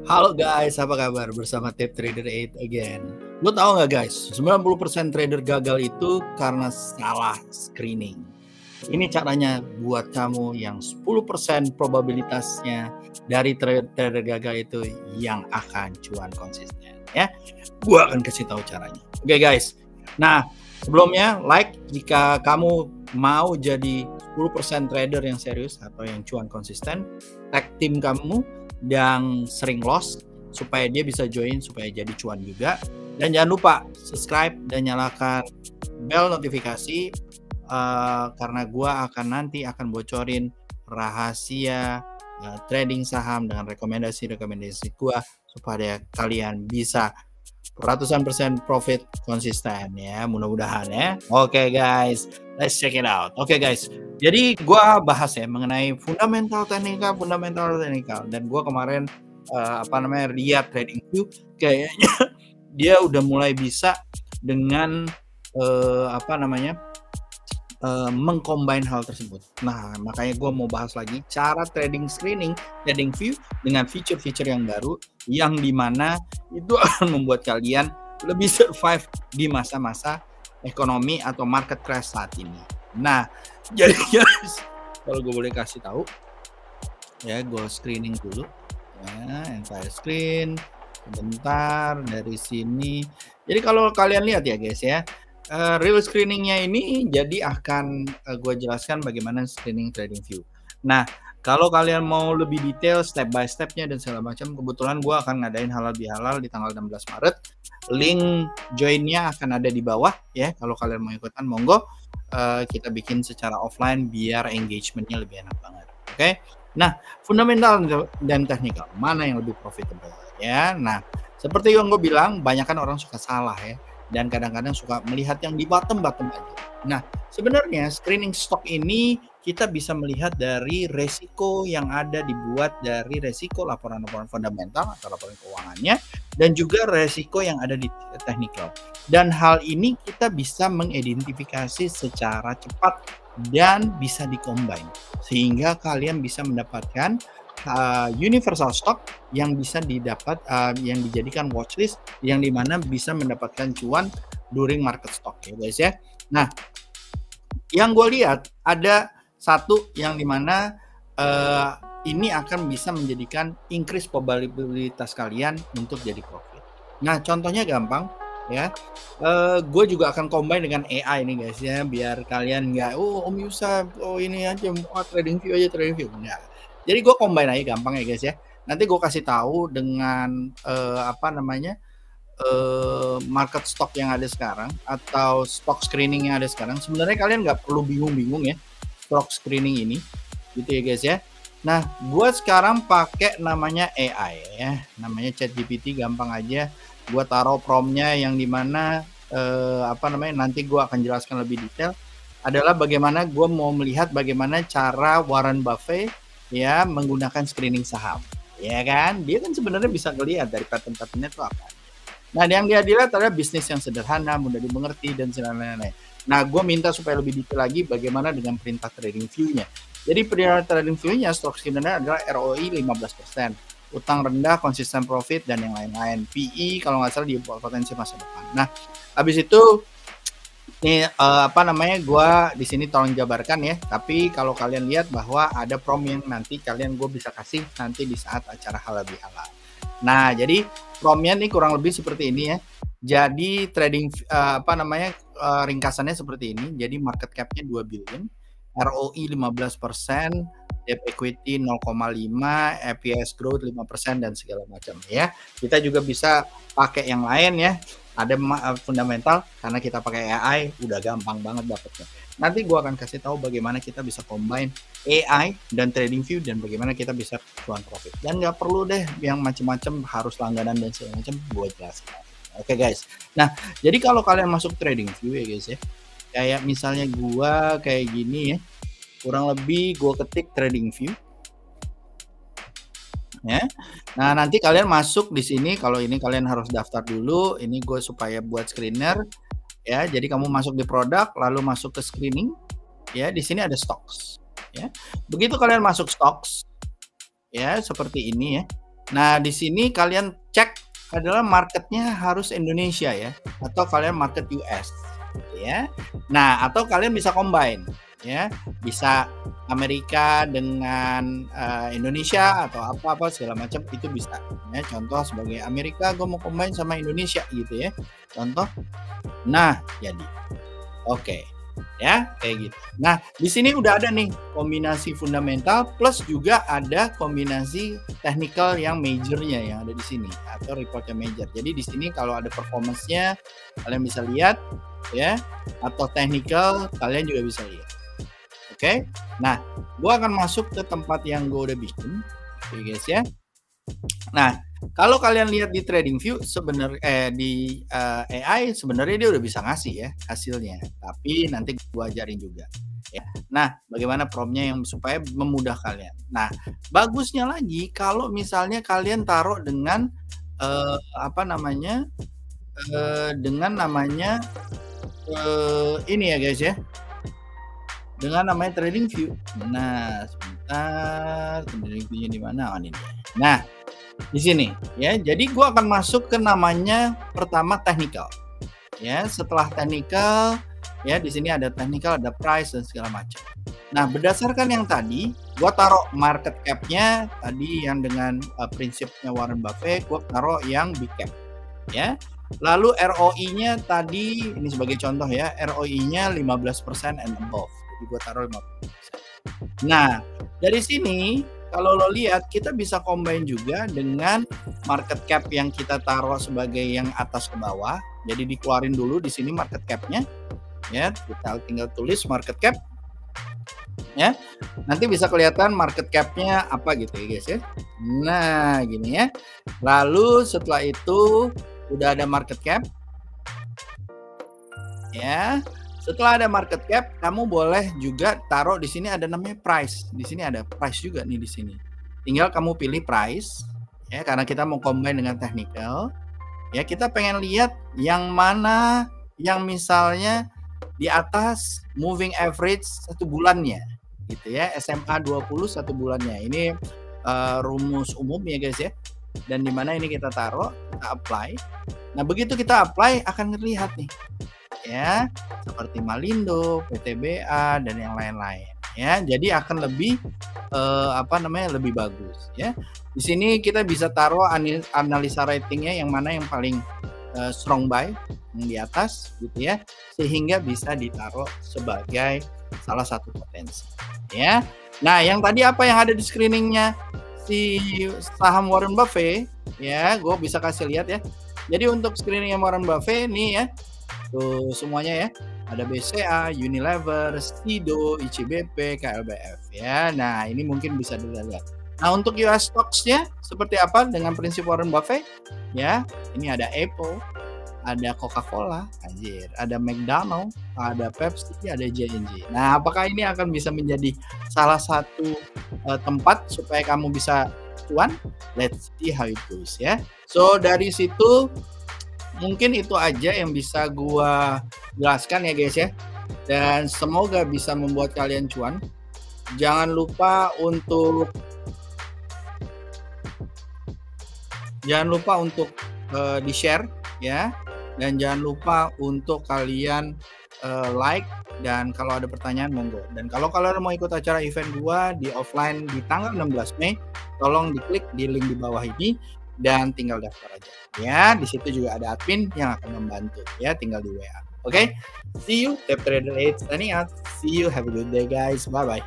Halo guys, apa kabar? Bersama Tip Trader 8 again. Lo tau nggak guys, 90% trader gagal itu karena salah screening. Ini caranya buat kamu yang 10% probabilitasnya dari trader gagal itu yang akan cuan konsisten ya. Gua akan kasih tahu caranya. Oke guys. Nah, sebelumnya like jika kamu mau jadi 10% trader yang serius atau yang cuan konsisten, tag tim kamu yang sering loss supaya dia bisa join supaya jadi cuan juga. Dan jangan lupa subscribe dan nyalakan bell notifikasi karena gua nanti akan bocorin rahasia trading saham dengan rekomendasi gua supaya kalian bisa ratusan persen profit konsisten ya, mudah-mudahan ya. Oke guys, let's check it out. Oke guys, jadi gua bahas ya mengenai fundamental teknikal dan gua kemarin lihat TradingView kayaknya dia udah mulai bisa dengan mengcombine hal tersebut. Nah, makanya gue mau bahas lagi cara trading screening, TradingView dengan feature-feature yang baru yang dimana itu akan membuat kalian lebih survive di masa-masa ekonomi atau market crash saat ini. Nah, jadi guys, kalau gue boleh kasih tahu, ya gue screening dulu, ya, entire screen, sebentar dari sini. Jadi kalau kalian lihat ya guys ya. Real screeningnya ini jadi akan gue jelaskan bagaimana screening TradingView. Nah, kalau kalian mau lebih detail step by stepnya dan segala macam, kebetulan gue akan ngadain halal bihalal di tanggal 16 Maret. Link joinnya akan ada di bawah ya. Kalau kalian mau ikutan, monggo. Kita bikin secara offline biar engagementnya lebih enak banget. Oke? Nah, fundamental dan teknikal mana yang lebih profitable ya? Nah, seperti yang gue bilang, banyak kan orang suka salah ya. Dan kadang-kadang suka melihat yang di bottom aja. Nah, sebenarnya screening stock ini kita bisa melihat dari resiko yang ada dibuat dari resiko laporan-laporan fundamental atau laporan keuangannya dan juga resiko yang ada di technical. Dan hal ini kita bisa mengidentifikasi secara cepat dan bisa dikombine sehingga kalian bisa mendapatkan universal stock yang bisa didapat yang dijadikan watchlist yang dimana bisa mendapatkan cuan during market stock ya guys ya. Nah, yang gue lihat ada satu yang dimana ini akan bisa menjadikan increase probabilitas kalian untuk jadi profit. Nah, contohnya gampang ya. Gue juga akan combine dengan AI nih guys ya, biar kalian nggak Om Yusuf ini aja TradingView enggak. Jadi gue combine aja gampang ya guys ya. Nanti gue kasih tahu dengan market stock yang ada sekarang atau stock screening yang ada sekarang. Sebenarnya kalian nggak perlu bingung-bingung ya stock screening ini, gitu ya guys ya. Nah, gue sekarang pakai namanya AI ya, namanya ChatGPT, gampang aja. Gue taruh promptnya yang dimana nanti gue akan jelaskan lebih detail. Adalah bagaimana gue mau melihat bagaimana cara Warren Buffett ya menggunakan screening saham, ya kan? Dia kan sebenarnya bisa ngelihat dari pattern-patternnya itu apa. Nah, yang dia dilihat adalah bisnis yang sederhana, mudah dimengerti dan lain-lain. Nah, gue minta supaya lebih detail lagi bagaimana dengan perintah TradingView-nya. Jadi perintah TradingView-nya stock screener adalah ROI 15%, utang rendah, konsisten profit dan yang lain-lain. PE kalau nggak salah di potensi masa depan. Nah, habis itu ini gue di sini tolong jabarkan ya. Tapi kalau kalian lihat bahwa ada prompt yang nanti gue bisa kasih nanti di saat acara halal bihalal. Nah, jadi promptnya nih kurang lebih seperti ini ya. Jadi trading ringkasannya seperti ini. Jadi market cap-nya 2 billion, ROI 15%, debt equity 0,5, EPS growth 5% dan segala macam ya. Kita juga bisa pakai yang lain ya. Ada fundamental karena kita pakai AI udah gampang banget dapetnya. Nanti gue akan kasih tahu bagaimana kita bisa combine AI dan TradingView dan bagaimana kita bisa cuan profit. Dan nggak perlu deh yang macam-macam harus langganan dan segala macam, gue jelasin. Oke guys. Nah, jadi kalau kalian masuk TradingView ya guys ya, kayak misalnya gue kayak gini ya, kurang lebih gue ketik TradingView. Ya. Nah, nanti kalian masuk di sini. Kalau ini kalian harus daftar dulu. Ini gue supaya buat screener ya. Jadi kamu masuk di produk, lalu masuk ke screening. Ya, di sini ada stocks. Ya, begitu kalian masuk stocks, ya seperti ini ya. Nah, di sini kalian cek adalah marketnya harus Indonesia ya, atau kalian market US, ya. Nah, atau kalian bisa combine, ya, bisa Amerika dengan Indonesia atau apa-apa segala macam itu bisa. Ya, contoh sebagai Amerika, gue mau combine sama Indonesia gitu ya. Contoh, nah jadi, oke. Ya, kayak gitu. Nah, di sini udah ada nih kombinasi fundamental plus juga ada kombinasi technical yang majornya yang ada di sini atau reportnya major. Jadi di sini kalau ada performance-nya kalian bisa lihat ya, atau technical kalian juga bisa lihat. Oke. Nah, gua akan masuk ke tempat yang gue udah bikin. Oke guys ya. Nah, kalau kalian lihat di TradingView sebenarnya di AI sebenarnya dia udah bisa ngasih ya hasilnya, tapi nanti gua ajarin juga. Ya. Nah, bagaimana prompt-nya yang supaya memudah kalian. Nah, bagusnya lagi kalau misalnya kalian taruh dengan apa namanya? Dengan namanya ini ya guys ya. Dengan namanya TradingView. Nah, sebentar, TradingView-nya di mana? Oh, ini dia. Nah, di sini ya. Jadi gua akan masuk ke namanya pertama technical. Ya, setelah technical ya di sini ada technical, ada price dan segala macam. Nah, berdasarkan yang tadi, gua taruh market cap-nya tadi yang dengan prinsipnya Warren Buffett, gua taruh yang big cap. Ya. Lalu ROI-nya tadi ini sebagai contoh ya, ROI-nya 15% and above. Jadi gua taruh 15%. Nah, dari sini kalau lo lihat kita bisa combine juga dengan market cap yang kita taruh sebagai yang atas ke bawah. Jadi dikeluarin dulu di sini market cap-nya. Ya, kita tinggal tulis market cap. Ya. Nanti bisa kelihatan market cap-nya apa gitu ya guys ya. Nah, gini ya. Lalu setelah itu udah ada market cap. Ya. Setelah ada market cap, kamu boleh juga taruh di sini ada namanya price. Di sini ada price juga nih di sini. Tinggal kamu pilih price ya karena kita mau combine dengan technical. Ya, kita pengen lihat yang mana yang misalnya di atas moving average 1 bulannya gitu ya. SMA 20 1 bulannya. Ini rumus umum ya guys ya. Dan di mana ini kita taruh, kita apply. Nah, begitu kita apply akan terlihat nih. Ya, seperti Malindo, PTBA dan yang lain-lain ya. Jadi akan lebih lebih bagus ya. Di sini kita bisa taruh analisa ratingnya yang mana yang paling strong buy yang di atas gitu ya, sehingga bisa ditaruh sebagai salah satu potensi ya. Nah, yang tadi apa yang ada di screeningnya si saham Warren Buffett ya, gue bisa kasih lihat ya. Jadi untuk screening Warren Buffett nih ya, tuh semuanya ya, ada BCA, Unilever, Stido, ICBP, KLBF ya. Nah, ini mungkin bisa dilihat. Nah, untuk US stocks-nya seperti apa dengan prinsip Warren Buffett ya. Ini ada Apple, ada Coca-Cola, anjir, ada McDonald, ada Pepsi, ada J&J. Nah, apakah ini akan bisa menjadi salah satu tempat supaya kamu bisa cuan? Let's see how it goes ya. So, dari situ mungkin itu aja yang bisa gua jelaskan ya guys ya. Dan semoga bisa membuat kalian cuan. Jangan lupa untuk di-share ya. Dan jangan lupa untuk kalian like, dan kalau ada pertanyaan monggo. Dan kalau kalian mau ikut acara event gua di offline di tanggal 16 Mei, tolong diklik di link di bawah ini dan tinggal daftar aja ya. Di situ juga ada admin yang akan membantu ya, tinggal di WA. Oke, see you, Tap Trader 8 signing out. See you, have a good day guys, bye bye.